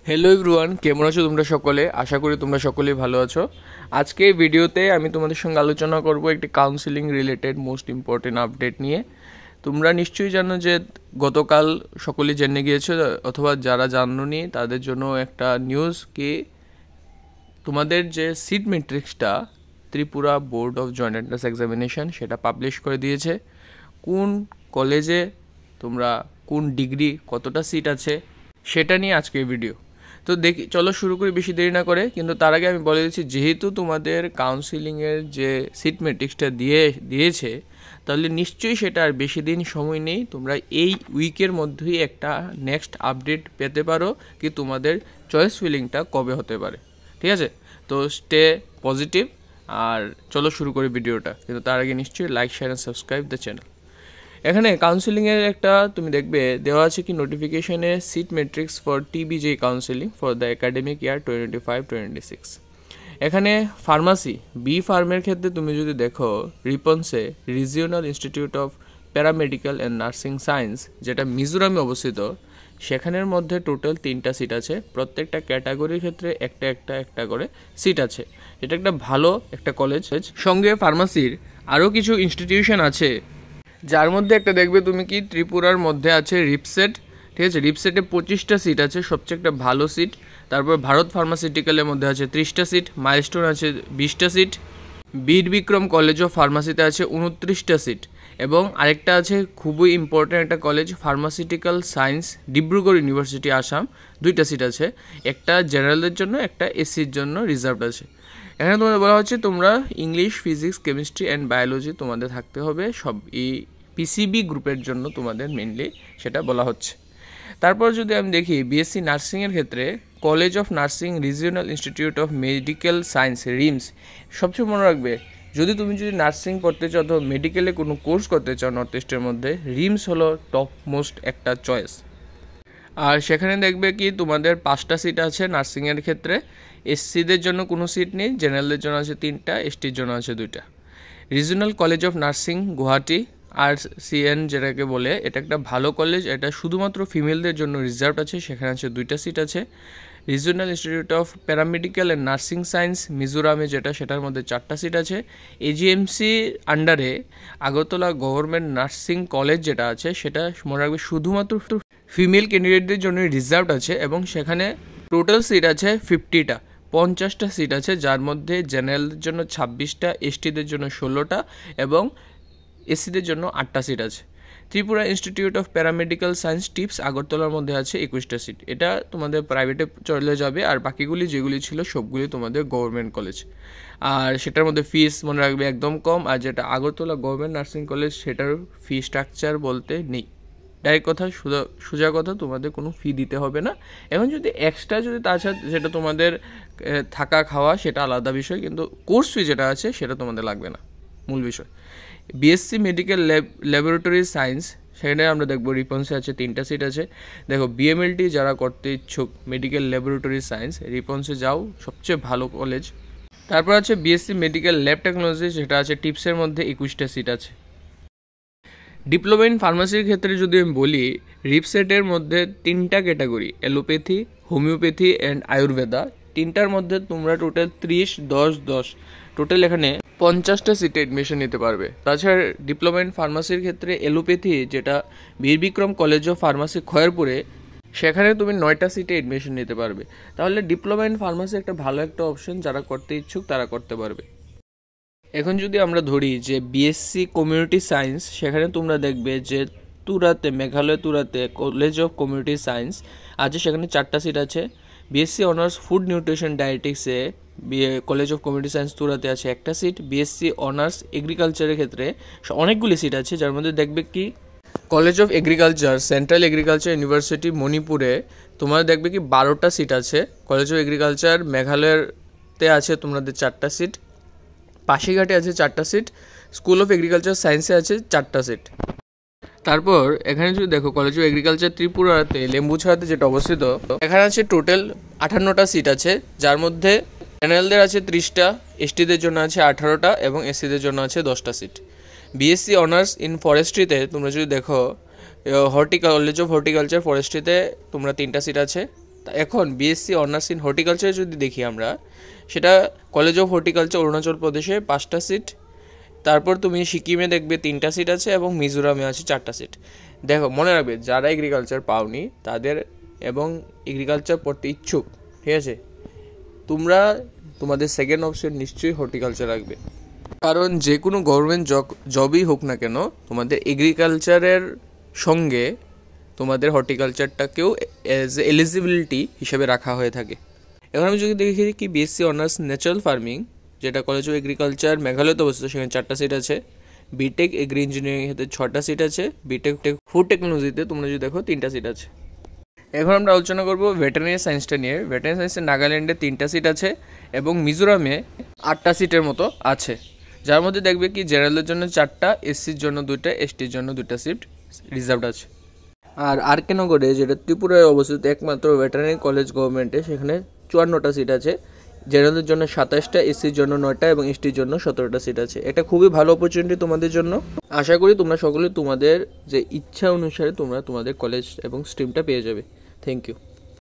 Hello everyone, কেমন আছো তোমরা সকলে? আশা করি তোমরা সকলেই ভালো আছো। আজকে এই ভিডিওতে আমি তোমাদের সঙ্গে আলোচনা করব একটি counselling related most important update নিয়ে। তোমরা নিশ্চয়ই জানো যে গতকাল সকলেই জেনে গিয়েছো, অথবা যারা জানোনি তাদের জন্য একটা নিউজ কি তোমাদের যে সিট ম্যাট্রিক্সটা Tripura board of joint entrance examination সেটা পাবলিশ করে দিয়েছে। কোন কলেজে তোমরা কোন ডিগ্রি কতটা সিট আছে সেটা নিয়ে আজকে ভিডিও। তো দেখি, চলো শুরু করি বেশি দেরি না করে। কিন্তু তার আগে আমি বলে দিচ্ছি, যেহেতু তোমাদের কাউন্সিলিংয়ের যে সিট ম্যাট্রিক্সটা দিয়েছে, তাহলে নিশ্চয়ই সেটা আর বেশি দিন সময় নেই। তোমরা এই উইকের মধ্যেই একটা নেক্সট আপডেট পেতে পারো কি তোমাদের চয়েস ফিলিংটা কবে হতে পারে। ঠিক আছে, তো স্টে পজিটিভ। আর চলো শুরু করি ভিডিওটা, কিন্তু তার আগে নিশ্চয়ই like, share and subscribe the channel. এখানে কাউন্সিলিংয়ের একটা তুমি দেখবে দেওয়া আছে কি নোটিফিকেশনে seat matrix for TBJ counselling for the academic year 25-26। এখানে ফার্মাসি বি ফার্মের ক্ষেত্রে তুমি যদি দেখো, রিপন্সে regional institute of paramedical and nursing science, যেটা মিজোরামে অবস্থিত, সেখানের মধ্যে টোটাল 3টা সিট আছে। প্রত্যেকটা ক্যাটাগরির ক্ষেত্রে একটা করে সিট আছে। এটা একটা ভালো একটা কলেজ। সঙ্গে ফার্মাসির আরও কিছু ইনস্টিটিউশন আছে, যার মধ্যে একটা দেখবে তুমি কি ত্রিপুরার মধ্যে আছে রিপসেট। ঠিক আছে, রিপসেটে 25টা সিট আছে, সবচেয়ে একটা ভালো সিট। তারপর ভারত ফার্মাসিউটিক্যালের মধ্যে আছে 30টা সিট, মাইলস্টোন আছে 20টা সিট, বীর বিক্রম কলেজ অফ ফার্মাসিতে আছে 29টা সিট, এবং আরেকটা আছে খুবই ইম্পর্ট্যান্ট একটা college pharmaceutical science Dibrugarh university Assam, 2টা সিট আছে। একটা জেনারেলদের জন্য, একটা এসসির জন্য রিজার্ভড আছে। এখানে তোমাদের বলা হচ্ছে তোমরা English, physics, chemistry and biology তোমাদের থাকতে হবে, সব এই পিসিবি গ্রুপের জন্য তোমাদের মেনলি সেটা বলা হচ্ছে। তারপর যদি আমি দেখি বিএসসি নার্সিংয়ের ক্ষেত্রে college of nursing regional institute of medical science rims. সবচেয়ে মনে রাখবে, যদি নার্সিং পড়তে চাও অথবা মেডিকেলে কোনো কোর্স করতে চাও নর্থ ইস্টের মধ্যে, রিমস হলো টপ মোস্ট একটা চয়েস। আর সেখানে দেখবে কি তোমাদের 5টা সিট আছে নার্সিংয়ের ক্ষেত্রে। এসসিদের জন্য কোনো সিট নেই, জেনারেলদের জন্য আছে 3টা, এসটির জন্য আছে 2টা। Regional college of nursing Guwahati RCN যেটাকে বলে, এটা একটা ভালো কলেজ। এটা শুধুমাত্র ফিমেলদের জন্য রিজার্ভ আছে, সেখানে আছে 2টা সিট আছে। Regional institute of paramedical and nursing science মিজোরামে যেটা, সেটার মধ্যে 4টা সিট আছে। এজিএমসি আন্ডারে আগরতলা গভর্নমেন্ট নার্সিং কলেজ যেটা আছে, সেটা মনে রাখবে শুধুমাত্র ফিমেল ক্যান্ডিডেটদের জন্য রিজার্ভ আছে, এবং সেখানে টোটাল সিট আছে 50টা, 50টা সিট আছে, যার মধ্যে জেনারেলদের জন্য 26টা, এসটিদের জন্য 16টা, এবং এসসিদের জন্য 8টা সিট আছে। Tripura institute of paramedical science tips আগরতলার মধ্যে আছে 21টা সিট। এটা তোমাদের প্রাইভেটে চলে যাবে, আর বাকিগুলি যেগুলি ছিল সবগুলি তোমাদের গভর্নমেন্ট কলেজ। আর সেটার মধ্যে ফিস মনে রাখবে একদম কম। আর যেটা আগরতলা গভর্নমেন্ট নার্সিং কলেজ, সেটার ফি স্ট্রাকচার বলতে নেই। ডাইরেক্ট কথা, সোজা কথা, তোমাদের কোনো ফি দিতে হবে না। এখন যদি এক্সট্রা যদি তাছাড়া সেটা তোমাদের থাকা খাওয়া সেটা আলাদা বিষয়, কিন্তু কোর্স ফি যেটা আছে সেটা তোমাদের লাগবে না, মূল বিষয়। বিএসসি মেডিকেল ল্যাবরেটরি সায়েন্স, সেখানে আমরা দেখবো রিপন্সে আছে 3টা সিট আছে। দেখো বিএমএলটি যারা করতে ইচ্ছুক মেডিকেল ল্যাবরেটরি সায়েন্স, রিপন্সে যাও, সবচেয়ে ভালো কলেজ। তারপর আছে বিএসসি মেডিকেল ল্যাব টেকনোলজি, সেটা আছে টিপসের মধ্যে 21টা সিট আছে। ডিপ্লোমা ইন ফার্মাসির ক্ষেত্রে যদি আমি বলি, রিপসেটের মধ্যে 3টা category, allopathy, homeopathy and Ayurveda, 3টার মধ্যে তোমরা টোটাল 30-10-10 টোটাল এখানে 50টা সিটে অ্যাডমিশন নিতে পারবে। তাছাড়া ডিপ্লোমা ইন ফার্মাসির ক্ষেত্রে অ্যালোপ্যাথি, যেটা বীর বিক্রম কলেজ অফ ফার্মাসি খয়েরপুরে, সেখানে তুমি 9টা সিটে অ্যাডমিশন নিতে পারবে। তাহলে ডিপ্লোমা ইন ফার্মাসি একটা ভালো একটা অপশন, যারা করতে ইচ্ছুক তারা করতে পারবে। এখন যদি আমরা ধরি যে বিএসসি কমিউনিটি সায়েন্স, সেখানে তোমরা দেখবে যে তুরাতে, মেঘালয় তুরাতে কলেজ অফ কমিউনিটি সায়েন্স আছে, সেখানে 4টা সিট আছে। বিএসসি অনার্স ফুড নিউট্রিশন ডায়েটিক্সে কলেজ অফ কমিউনিটি সায়েন্স তুরাতে আছে 1টা সিট। বিএসসি অনার্স এগ্রিকালচারের ক্ষেত্রে অনেকগুলি সিট আছে, যার মধ্যে দেখবে কি college of agriculture central agriculture university মণিপুরে তোমাদের দেখবে কি 12টা সিট আছে। কলেজ অফ এগ্রিকালচার মেঘালয়তে আছে তোমাদের 4টা সিট, পাশিঘাটে আছে 4টা সিট, স্কুল অফ এগ্রিকালচার সায়েন্সে আছে 4টা সিট। তারপর এখানে যদি দেখো কলেজ অফ এগ্রিকালচার ত্রিপুরাতে লেম্বুছড়াতে যেটা অবস্থিত, এখানে আছে টোটাল 58টা সিট আছে, যার মধ্যে জেনারেলদের আছে 30টা, এসটিদের জন্য আছে 18টা, এবং এসসিদের জন্য আছে 10টা সিট। বিএসসি অনার্স ইন ফরেস্ট্রিতে তোমরা যদি দেখো, কলেজ অফ হর্টিকালচার ফরেস্ট্রিতে তোমরা 3টা সিট আছে। এখন বিএসসি অনার্স ইন হর্টিকালচার যদি দেখি আমরা, সেটা কলেজ অফ হর্টিকালচার অরুণাচল প্রদেশে 5টা সিট, তারপর তুমি সিকিমে দেখবে 3টা সিট আছে এবং মিজোরামে আছে 4টা সিট। দেখো মনে রাখবে, যারা এগ্রিকালচার পাওনি তাদের এবং এগ্রিকালচার পড়তে ইচ্ছুক, ঠিক আছে, তোমরা তোমাদের সেকেন্ড অপশন নিশ্চয়ই হর্টিকালচার রাখবে। কারণ যে কোনো গভর্নমেন্ট জবই হোক না কেন, তোমাদের এগ্রিকালচারের সঙ্গে তোমাদের হর্টিকালচারটাকেও অ্যাজ এলিজিবিলিটি হিসেবে রাখা হয়ে থাকে। এখন আমি যদি দেখি কি বিএসসি অনার্স ন্যাচারাল ফার্মিং, যেটা কলেজ অফ এগ্রিকালচার মেঘালয়তে অবস্থিত, সেখানে 4টা সিট আছে। বিটেক এগ্রি ইঞ্জিনিয়ারিং এতে 6টা সিট আছে। বিটেক ফুড টেকনোলজিতে তোমরা যদি দেখো 3টা সিট আছে। এখন আমরা আলোচনা করব ভেটেরিনারি সায়েন্সটা নিয়ে। ভেটেরিনারি সায়েন্সে নাগাল্যান্ডে 3টা সিট আছে এবং মিজোরামে 8টা সিটের মতো আছে, যার মধ্যে দেখবে কি জেনারেলের জন্য 4টা, এসসির জন্য 2টা, এসটির জন্য 2টা সিট রিজার্ভড আছে। আর আরকে নগরে, যেটা ত্রিপুরায় অবস্থিত একমাত্র ভেটেরিনারি কলেজ গভর্নমেন্টে, সেখানে 54টা সিট আছে। জেনারেলের জন্য 27টা, এসসির জন্য 9টা এবং এসটির জন্য 17টা সিট আছে। এটা খুবই ভালো অপরচুনিটি তোমাদের জন্য। আশা করি তোমরা সকলে তোমাদের যে ইচ্ছা অনুসারে তোমরা তোমাদের কলেজ এবং স্ট্রিমটা পেয়ে যাবে। Thank you.